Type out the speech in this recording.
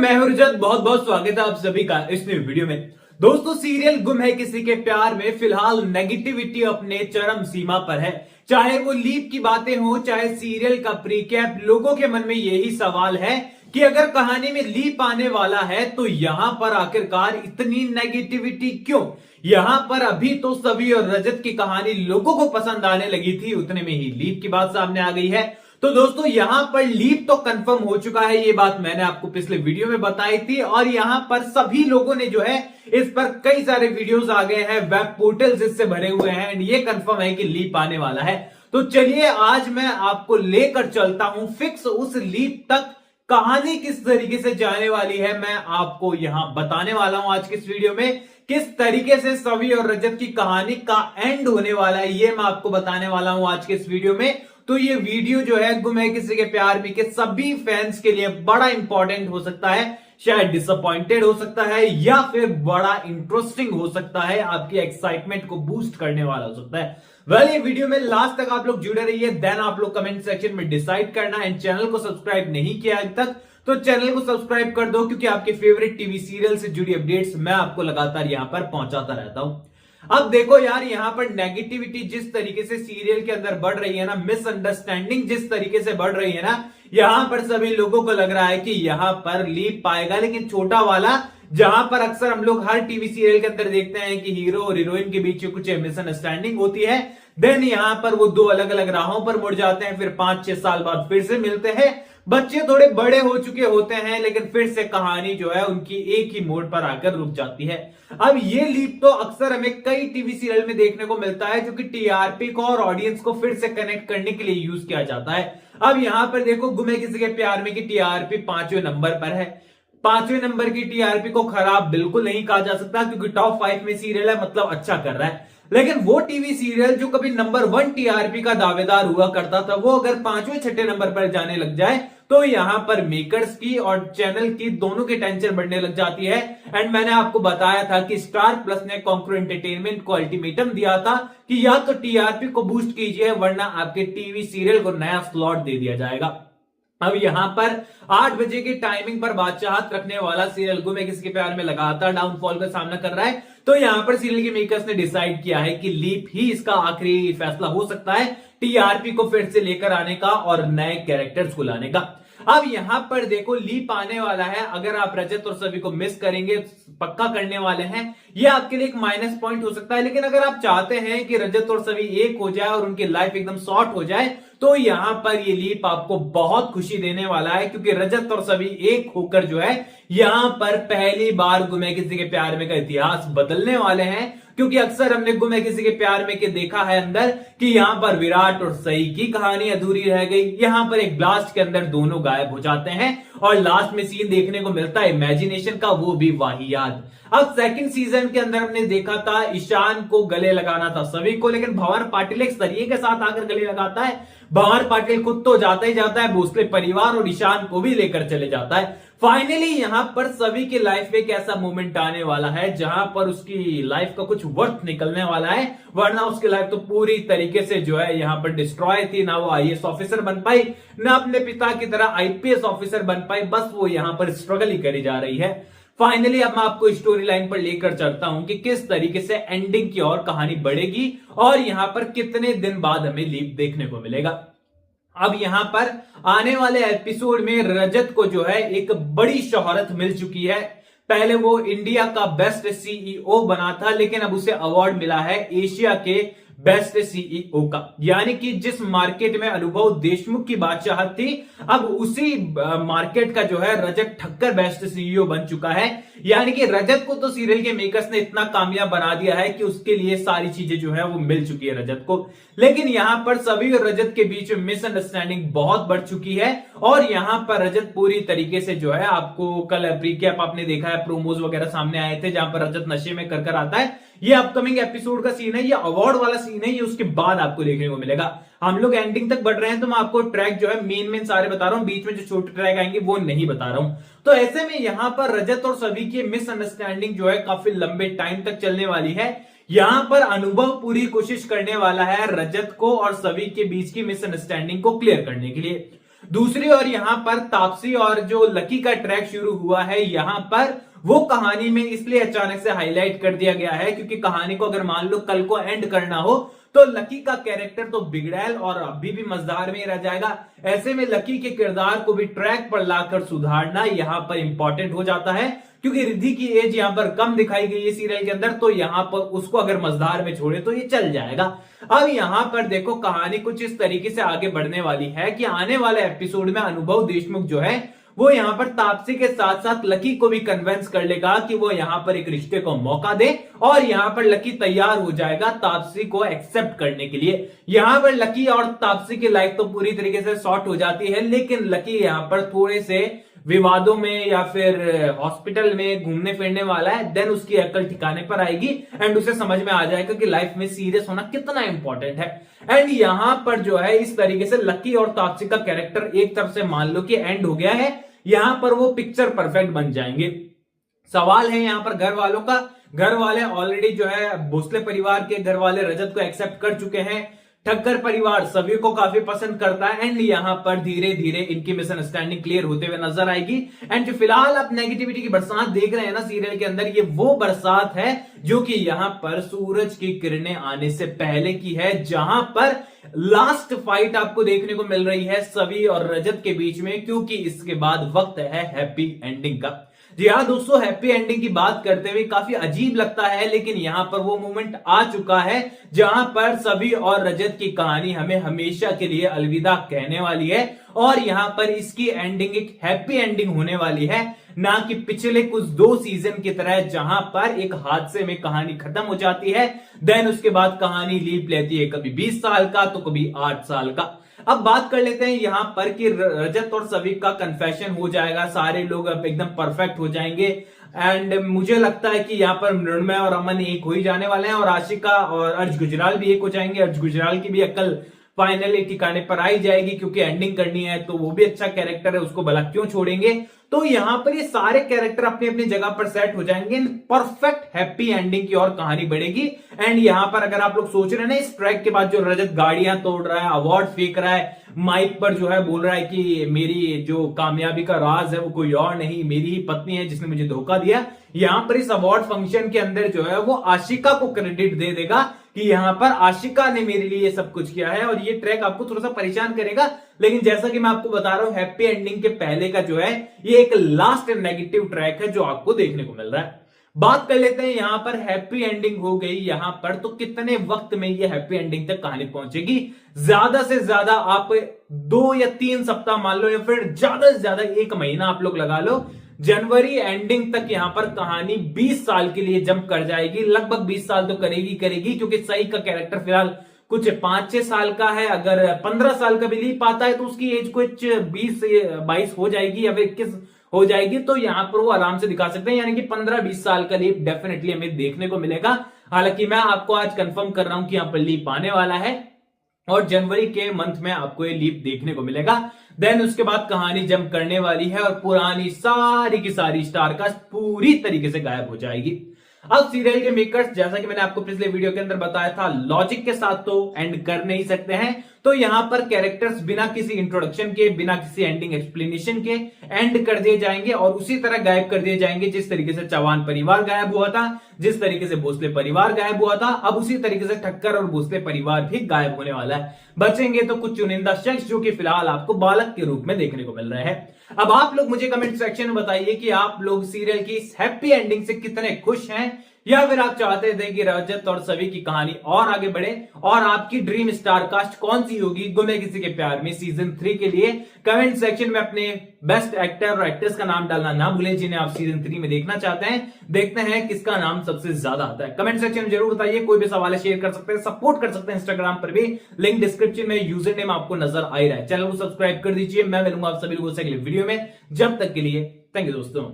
मैं हूं रजत, बहुत बहुत स्वागत है आप सभी का इस न्यू वीडियो में। दोस्तों, सीरियल गुम है किसी के प्यार में फिलहाल नेगेटिविटी अपने चरम सीमा पर है। चाहे वो लीप की बातें हो, चाहे सीरियल का प्रीकैप, लोगों के मन में यही सवाल है कि अगर कहानी में लीप आने वाला है तो यहां पर आखिरकार इतनी नेगेटिविटी क्यों। यहां पर अभी तो सभी और रजत की कहानी लोगों को पसंद आने लगी थी, उतने में ही लीप की बात सामने आ गई है। तो दोस्तों, यहां पर लीप तो कंफर्म हो चुका है, ये बात मैंने आपको पिछले वीडियो में बताई थी और यहां पर सभी लोगों ने जो है इस पर कई सारे वीडियोस आ गए हैं, वेब पोर्टल्स इससे भरे हुए हैं एंड ये कंफर्म है कि लीप आने वाला है। तो चलिए आज मैं आपको लेकर चलता हूं फिक्स उस लीप तक। कहानी किस तरीके से जाने वाली है मैं आपको यहां बताने वाला हूं आज के इस वीडियो में। किस तरीके से सवी और रजत की कहानी का एंड होने वाला है ये मैं आपको बताने वाला हूं आज के इस वीडियो में। तो ये वीडियो जो है गुम है किसी के प्यार में के सभी फैंस के लिए बड़ा इंपॉर्टेंट हो सकता है, शायद डिसअपॉइंटेड हो सकता है या फिर बड़ा इंटरेस्टिंग हो सकता है, आपकी एक्साइटमेंट को बूस्ट करने वाला हो सकता है। ये वीडियो में लास्ट तक आप लोग जुड़े रहिए, देन आप लोग कमेंट सेक्शन में डिसाइड करना। एंड चैनल को सब्सक्राइब नहीं किया अभी तक तो चैनल को सब्सक्राइब कर दो, क्योंकि आपके फेवरेट टीवी सीरियल से जुड़ी अपडेट्स मैं आपको लगातार यहां पर पहुंचाता रहता हूं। अब देखो यार, यहां पर नेगेटिविटी जिस तरीके से सीरियल के अंदर बढ़ रही है ना, मिसअंडरस्टैंडिंग जिस तरीके से बढ़ रही है ना, यहां पर सभी लोगों को लग रहा है कि यहां पर लीप पाएगा, लेकिन छोटा वाला। जहां पर अक्सर हम लोग हर टीवी सीरियल के अंदर देखते हैं कि हीरो और हीरोइन के बीच कुछ मिसअंडरस्टैंडिंग होती है, देन यहां पर वो दो अलग अलग राहों पर मुड़ जाते हैं, फिर 5-6 साल बाद फिर से मिलते हैं। बच्चे थोड़े बड़े हो चुके होते हैं, लेकिन फिर से कहानी जो है उनकी एक ही मोड़ पर आकर रुक जाती है। अब ये लीप तो अक्सर हमें कई टीवी सीरियल में देखने को मिलता है, जो कि टीआरपी को और ऑडियंस को फिर से कनेक्ट करने के लिए यूज किया जाता है। अब यहां पर देखो, गुम है किसी के प्यार में की टीआरपी 5वें नंबर पर है। 5वें नंबर की टीआरपी को खराब बिल्कुल नहीं कहा जा सकता, क्योंकि टॉप 5 में सीरियल है, मतलब अच्छा कर रहा है। लेकिन वो टीवी सीरियल जो कभी नंबर 1 टीआरपी का दावेदार हुआ करता था, वो अगर 5वें-6ठे नंबर पर जाने लग जाए तो यहां पर मेकर्स की और चैनल की दोनों की टेंशन बढ़ने लग जाती है। एंड मैंने आपको बताया था कि स्टार प्लस ने कॉन्कूर एंटरटेनमेंट को अल्टीमेटम दिया था कि या तो टीआरपी को बूस्ट कीजिए, वरना आपके टीवी सीरियल को नया स्लॉट दे दिया जाएगा। अब यहां पर 8 बजे की टाइमिंग पर बादशाहत रखने वाला सीरियल गुम है किसी के प्यार में लगातार डाउनफॉल का सामना कर रहा है। तो यहां पर सीरियल के मेकर्स ने डिसाइड किया है कि लीप ही इसका आखिरी फैसला हो सकता है, टीआरपी को फिर से लेकर आने का और नए कैरेक्टर्स को लाने का। अब यहां पर देखो, लीप आने वाला है। अगर आप रजत और सभी को मिस करेंगे, पक्का करने वाले हैं, ये आपके लिए एक माइनस पॉइंट हो सकता है। लेकिन अगर आप चाहते हैं कि रजत और सभी एक हो जाए और उनकी लाइफ एकदम शॉर्ट हो जाए, तो यहां पर ये लीप आपको बहुत खुशी देने वाला है, क्योंकि रजत और सभी एक होकर जो है यहां पर पहली बार गुम है किसी के प्यार में का इतिहास बदलने वाले हैं। क्योंकि अक्सर हमने गुम है किसी के प्यार में के देखा है अंदर कि यहां पर विराट और सई की कहानी अधूरी रह गई। यहां पर एक ब्लास्ट के अंदर दोनों गायब हो जाते हैं और लास्ट में सीन देखने को मिलता है इमेजिनेशन का, वो भी वाहियात। अब सेकंड सीजन के अंदर हमने देखा था ईशान को गले लगाना था सभी को, लेकिन भंवर पाटिल एक सरिये के साथ आकर गले लगाता है। भंवर पाटिल खुद तो जाता ही जाता है, भोसले परिवार और ईशान को भी लेकर चले जाता है। फाइनली यहां पर सभी की लाइफ में एक ऐसा मोमेंट आने वाला है जहां पर उसकी लाइफ का कुछ वर्थ निकलने वाला है, वरना उसकी लाइफ तो पूरी तरीके से जो है यहां पर डिस्ट्रॉय थी। ना वो आईएएस ऑफिसर बन पाई, ना अपने पिता की तरह आईपीएस ऑफिसर बन पाई, बस वो यहां पर स्ट्रगल ही करी जा रही है। फाइनली अब मैं आपको स्टोरी लाइन पर लेकर चलता हूं कि किस तरीके से एंडिंग की और कहानी बढ़ेगी और यहां पर कितने दिन बाद हमें लीप देखने को मिलेगा। अब यहां पर आने वाले एपिसोड में रजत को जो है एक बड़ी शोहरत मिल चुकी है। पहले वो इंडिया का बेस्ट सीईओ बना था, लेकिन अब उसे अवार्ड मिला है एशिया के बेस्ट सीईओ का। यानी कि जिस मार्केट में अनुभव देशमुख की बादशाहत थी, अब उसी मार्केट का जो है रजत ठक्कर बेस्ट सीईओ बन चुका है। यानी कि रजत को तो सीरियल के मेकर्स ने इतना कामयाब बना दिया है कि उसके लिए सारी चीजें जो है वो मिल चुकी है रजत को। लेकिन यहां पर सभी और रजत के बीच में मिसअंडरस्टैंडिंग बहुत बढ़ चुकी है और यहां पर रजत पूरी तरीके से जो है, आपको कल प्रीकैप आपने देखा है, प्रोमोज वगैरह सामने आए थे जहां पर रजत नशे में कर आता है। ये अपकमिंग एपिसोड का सीन है, ये अवार्ड वाला सीन है, ये उसके बाद आपको देखने को मिलेगा। हम लोग एंडिंग तक बढ़ रहे हैं तो मैं आपको ट्रैक जो है मेन सारे बता रहा हूं, बीच में जो छोटे ट्रैक आएंगे वो नहीं बता रहा हूं। तो ऐसे में यहां पर रजत और सभी की मिसअंडरस्टैंडिंग जो है काफी लंबे टाइम तक चलने वाली है। यहां पर अनुभव पूरी कोशिश करने वाला है रजत को और सभी के बीच की मिसअंडरस्टैंडिंग को क्लियर करने के लिए। दूसरी ओर यहां पर तापसी और जो लकी का ट्रैक शुरू हुआ है, यहां पर वो कहानी में इसलिए अचानक से हाईलाइट कर दिया गया है क्योंकि कहानी को अगर मान लो कल को एंड करना हो तो लकी का कैरेक्टर तो बिगड़ैल और अभी भी मजेदार में ही रह जाएगा। ऐसे में लकी के किरदार को भी ट्रैक पर लाकर सुधारना यहां पर इंपॉर्टेंट हो जाता है क्योंकि रिद्धि की एज यहां पर कम दिखाई गई है सीरियल के अंदर, तो यहां पर उसको अगर मजेदार में छोड़े तो ये चल जाएगा। अब यहां पर देखो कहानी कुछ इस तरीके से आगे बढ़ने वाली है कि आने वाले एपिसोड में अनुभव देशमुख जो है वो यहां पर तापसी के साथ साथ लकी को भी कन्विंस कर लेगा कि वो यहां पर एक रिश्ते को मौका दे और यहां पर लकी तैयार हो जाएगा तापसी को एक्सेप्ट करने के लिए। यहां पर लकी और तापसी की लाइफ तो पूरी तरीके से सॉर्ट हो जाती है, लेकिन लकी यहां पर थोड़े से विवादों में या फिर हॉस्पिटल में घूमने फिरने वाला है। देन उसकी अकल ठिकाने पर आएगी एंड उसे समझ में आ जाएगा कि लाइफ में सीरियस होना कितना इंपॉर्टेंट है। एंड यहां पर जो है इस तरीके से लकी और तापसी का कैरेक्टर एक तरफ से मान लो कि एंड हो गया है, यहां पर वो पिक्चर परफेक्ट बन जाएंगे। सवाल है यहां पर घर वालों का। घर वाले ऑलरेडी जो है भोसले परिवार के घर वाले रजत को एक्सेप्ट कर चुके हैं, ठक्कर परिवार सभी को काफी पसंद करता है एंड यहां पर धीरे धीरे इनकी मिसअंडरस्टैंडिंग क्लियर होते हुए नजर आएगी। एंड जो फिलहाल आप नेगेटिविटी की बरसात देख रहे हैं ना सीरियल के अंदर, ये वो बरसात है जो कि यहां पर सूरज की किरणें आने से पहले की है, जहां पर लास्ट फाइट आपको देखने को मिल रही है सभी और रजत के बीच में, क्योंकि इसके बाद वक्त है हैप्पी एंडिंग का। जी हाँ दोस्तों, हैप्पी एंडिंग की बात करते हुए काफी अजीब लगता है, लेकिन यहां पर वो मोमेंट आ चुका है जहां पर सभी और रजत की कहानी हमें हमेशा के लिए अलविदा कहने वाली है और यहां पर इसकी एंडिंग एक हैप्पी एंडिंग होने वाली है, ना कि पिछले कुछ 2 सीजन की तरह जहां पर एक हादसे में कहानी खत्म हो जाती है, देन उसके बाद कहानी लीप लेती है कभी 20 साल का तो कभी 8 साल का। अब बात कर लेते हैं यहां पर कि रजत और सभी का कन्फेशन हो जाएगा, सारे लोग अब एकदम परफेक्ट हो जाएंगे एंड मुझे लगता है कि यहां पर मृण्मय और अमन एक हो ही जाने वाले हैं और आशिका और अर्ज गुजराल भी एक हो जाएंगे। अर्ज गुजराल की भी अकल फाइनली ठिकाने पर आई जाएगी क्योंकि एंडिंग करनी है, तो वो भी अच्छा कैरेक्टर है, उसको भला क्यों छोड़ेंगे। तो यहां पर ये सारे कैरेक्टर अपनी अपनी जगह पर सेट हो जाएंगे, परफेक्ट हैप्पी एंडिंग की और कहानी बढ़ेगी। एंड यहां पर अगर आप लोग सोच रहे हैं ना इस ट्रैक के बाद जो रजत गाड़ियां तोड़ रहा है, अवार्ड फेंक रहा है, माइक पर जो है बोल रहा है कि मेरी जो कामयाबी का राज है वो कोई और नहीं मेरी ही पत्नी है जिसने मुझे धोखा दिया, यहां पर इस अवार्ड फंक्शन के अंदर जो है वो आशिका को क्रेडिट दे देगा कि यहां पर आशिका ने मेरे लिए सब कुछ किया है और ये ट्रैक आपको थोड़ा सा परेशान करेगा। लेकिन जैसा कि मैं आपको बता रहा हूं हैप्पी एंडिंग के पहले का जो है ये एक लास्ट नेगेटिव ट्रैक है जो आपको देखने को मिल रहा है। बात कर लेते हैं यहां पर हैप्पी एंडिंग हो गई यहां पर, तो कितने वक्त में ये हैप्पी एंडिंग तक कहानी पहुंचेगी। ज्यादा से ज्यादा आप 2 या 3 सप्ताह मान लो या फिर ज्यादा से ज्यादा 1 महीना आप लोग लगा लो। जनवरी एंडिंग तक यहां पर कहानी 20 साल के लिए जंप कर जाएगी, लगभग 20 साल तो करेगी क्योंकि सही का कैरेक्टर फिलहाल कुछ 5-6 साल का है, अगर 15 साल का भी ली पाता है तो उसकी एज कुछ 20-22 हो जाएगी या फिर 21 हो जाएगी, तो यहां पर वो आराम से दिखा सकते हैं, यानी कि 15-20 साल का लीप डेफिनेटली हमें देखने को मिलेगा। हालांकि मैं आपको आज कंफर्म कर रहा हूं कि यहां पर लीप आने वाला है और जनवरी के मंथ में आपको ये लीप देखने को मिलेगा। देन उसके बाद कहानी जंप करने वाली है और पुरानी सारी की सारी स्टारकास्ट पूरी तरीके से गायब हो जाएगी। अब सीरियल के मेकर्स, जैसा कि मैंने आपको पिछले वीडियो के अंदर बताया था, लॉजिक के साथ तो एंड कर नहीं सकते हैं, तो यहां पर कैरेक्टर्स बिना किसी इंट्रोडक्शन के, बिना किसी एंडिंग एक्सप्लेनेशन के एंड कर दिए जाएंगे और उसी तरह गायब कर दिए जाएंगे जिस तरीके से चौहान परिवार गायब हुआ था, जिस तरीके से भोसले परिवार गायब हुआ था, अब उसी तरीके से ठक्कर और भोसले परिवार भी गायब होने वाला है। बचेंगे तो कुछ चुनिंदा शख्स जो कि फिलहाल आपको बालक के रूप में देखने को मिल रहे हैं। अब आप लोग मुझे कमेंट सेक्शन में बताइए कि आप लोग सीरियल की इस हैप्पी एंडिंग से कितने खुश हैं, या फिर आप चाहते थे कि रजत और सभी की कहानी और आगे बढ़े, और आपकी ड्रीम स्टार कास्ट कौन सी होगी गुम है किसी के प्यार में सीजन 3 के लिए। कमेंट सेक्शन में अपने बेस्ट एक्टर और एक्ट्रेस का नाम डालना ना भूलें जिन्हें आप सीजन 3 में देखना चाहते हैं। देखते हैं किसका नाम सबसे ज्यादा आता है। कमेंट सेक्शन में जरूर बताइए, कोई भी सवाल शेयर कर सकते हैं, सपोर्ट कर सकते हैं इंस्टाग्राम पर भी, लिंक डिस्क्रिप्शन में, यूजर नेम आपको नजर आ रहा है। चैनल को सब्सक्राइब कर दीजिए। मैं मिलूंगा आप सभी लोगों से अगले वीडियो में, जब तक के लिए थैंक यू दोस्तों।